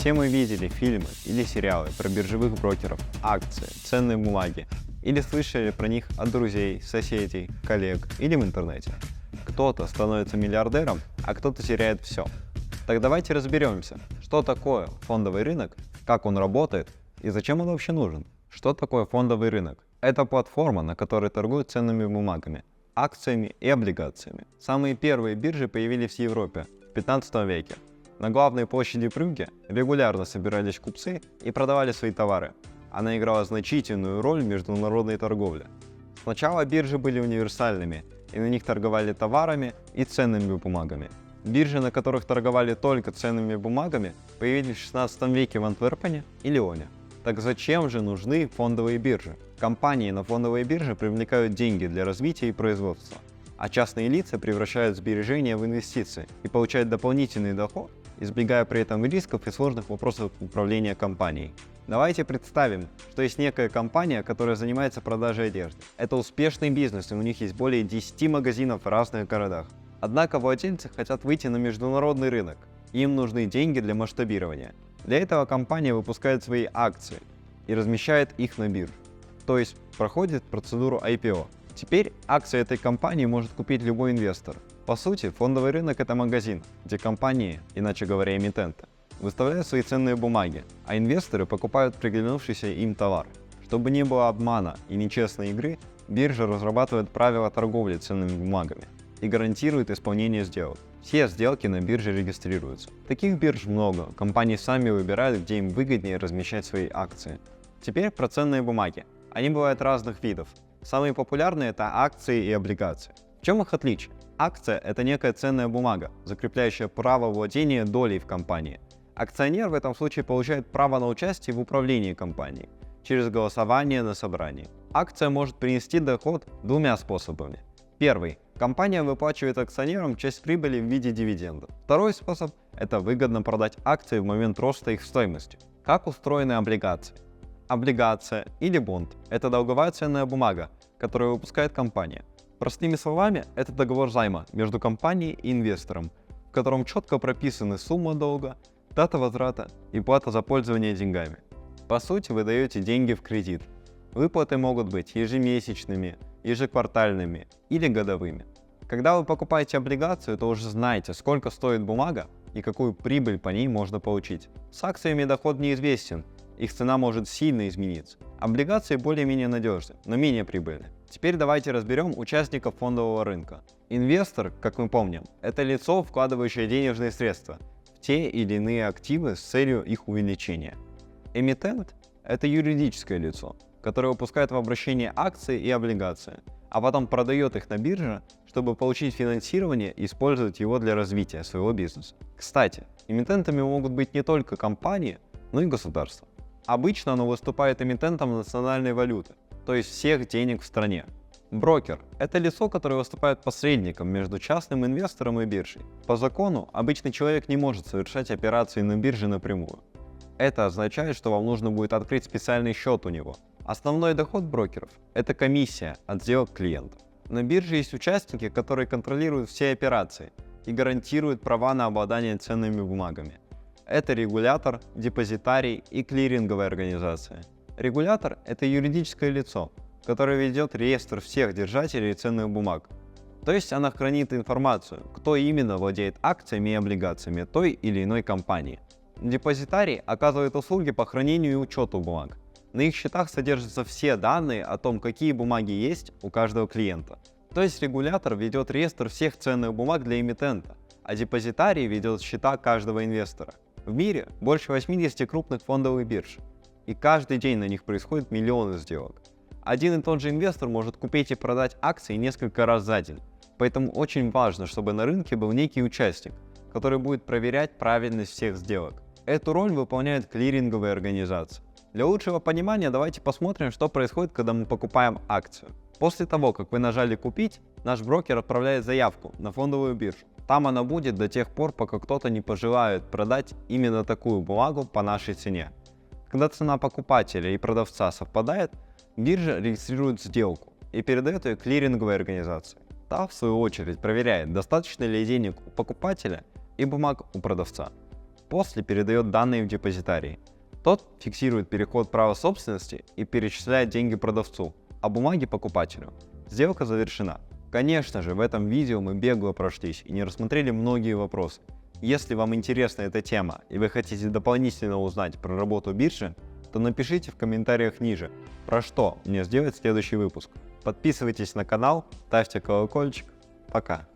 Все мы видели фильмы или сериалы про биржевых брокеров, акции, ценные бумаги, или слышали про них от друзей, соседей, коллег или в интернете. Кто-то становится миллиардером, а кто-то теряет все. Так давайте разберемся, что такое фондовый рынок, как он работает и зачем он вообще нужен. Что такое фондовый рынок? Это платформа, на которой торгуют ценными бумагами, акциями и облигациями. Самые первые биржи появились в Европе в 15 веке. На главной площади Брюгге регулярно собирались купцы и продавали свои товары. Она играла значительную роль в международной торговле. Сначала биржи были универсальными, и на них торговали товарами и ценными бумагами. Биржи, на которых торговали только ценными бумагами, появились в 16 веке в Антверпене и Лионе. Так зачем же нужны фондовые биржи? Компании на фондовые биржи привлекают деньги для развития и производства, а частные лица превращают сбережения в инвестиции и получают дополнительный доход, избегая при этом рисков и сложных вопросов управления компанией. Давайте представим, что есть некая компания, которая занимается продажей одежды. Это успешный бизнес, и у них есть более 10 магазинов в разных городах. Однако владельцы хотят выйти на международный рынок. Им нужны деньги для масштабирования. Для этого компания выпускает свои акции и размещает их на бирже. То есть проходит процедуру IPO. Теперь акции этой компании может купить любой инвестор. По сути, фондовый рынок – это магазин, где компании, иначе говоря эмитенты, выставляют свои ценные бумаги, а инвесторы покупают приглянувшийся им товар. Чтобы не было обмана и нечестной игры, биржа разрабатывает правила торговли ценными бумагами и гарантирует исполнение сделок. Все сделки на бирже регистрируются. Таких бирж много, компании сами выбирают, где им выгоднее размещать свои акции. Теперь про ценные бумаги. Они бывают разных видов. Самые популярные – это акции и облигации. В чем их отличие? Акция – это некая ценная бумага, закрепляющая право владения долей в компании. Акционер в этом случае получает право на участие в управлении компанией через голосование на собрании. Акция может принести доход двумя способами. Первый – компания выплачивает акционерам часть прибыли в виде дивидендов. Второй способ – это выгодно продать акции в момент роста их стоимости. Как устроены облигации? Облигация или бонд – это долговая ценная бумага, которую выпускает компания. Простыми словами, это договор займа между компанией и инвестором, в котором четко прописаны сумма долга, дата возврата и плата за пользование деньгами. По сути, вы даете деньги в кредит. Выплаты могут быть ежемесячными, ежеквартальными или годовыми. Когда вы покупаете облигацию, то уже знаете, сколько стоит бумага и какую прибыль по ней можно получить. С акциями доход неизвестен, их цена может сильно измениться. Облигации более-менее надежны, но менее прибыльны. Теперь давайте разберем участников фондового рынка. Инвестор, как мы помним, это лицо, вкладывающее денежные средства в те или иные активы с целью их увеличения. Эмитент – это юридическое лицо, которое выпускает в обращение акции и облигации, а потом продает их на бирже, чтобы получить финансирование и использовать его для развития своего бизнеса. Кстати, эмитентами могут быть не только компании, но и государства. Обычно оно выступает эмитентом национальной валюты, то есть всех денег в стране. Брокер – это лицо, которое выступает посредником между частным инвестором и биржей. По закону, обычный человек не может совершать операции на бирже напрямую. Это означает, что вам нужно будет открыть специальный счет у него. Основной доход брокеров – это комиссия от сделок клиентов. На бирже есть участники, которые контролируют все операции и гарантируют права на обладание ценными бумагами. Это регулятор, депозитарий и клиринговая организация. Регулятор – это юридическое лицо, которое ведет реестр всех держателей ценных бумаг. То есть она хранит информацию, кто именно владеет акциями и облигациями той или иной компании. Депозитарий оказывает услуги по хранению и учету бумаг. На их счетах содержатся все данные о том, какие бумаги есть у каждого клиента. То есть регулятор ведет реестр всех ценных бумаг для эмитента, а депозитарий ведет счета каждого инвестора. В мире больше 80 крупных фондовых бирж, и каждый день на них происходят миллионы сделок. Один и тот же инвестор может купить и продать акции несколько раз за день, поэтому очень важно, чтобы на рынке был некий участник, который будет проверять правильность всех сделок. Эту роль выполняет клиринговая организация. Для лучшего понимания давайте посмотрим, что происходит, когда мы покупаем акцию. После того, как вы нажали «Купить», наш брокер отправляет заявку на фондовую биржу. Там она будет до тех пор, пока кто-то не пожелает продать именно такую бумагу по нашей цене. Когда цена покупателя и продавца совпадает, биржа регистрирует сделку и передает ее клиринговой организации. Та, в свою очередь, проверяет, достаточно ли денег у покупателя и бумаг у продавца. после передает данные в депозитарий. Тот фиксирует переход права собственности и перечисляет деньги продавцу, а бумаги покупателю. Сделка завершена. Конечно же, в этом видео мы бегло прошлись и не рассмотрели многие вопросы. Если вам интересна эта тема и вы хотите дополнительно узнать про работу биржи, то напишите в комментариях ниже, про что мне сделать следующий выпуск. Подписывайтесь на канал, ставьте колокольчик. Пока.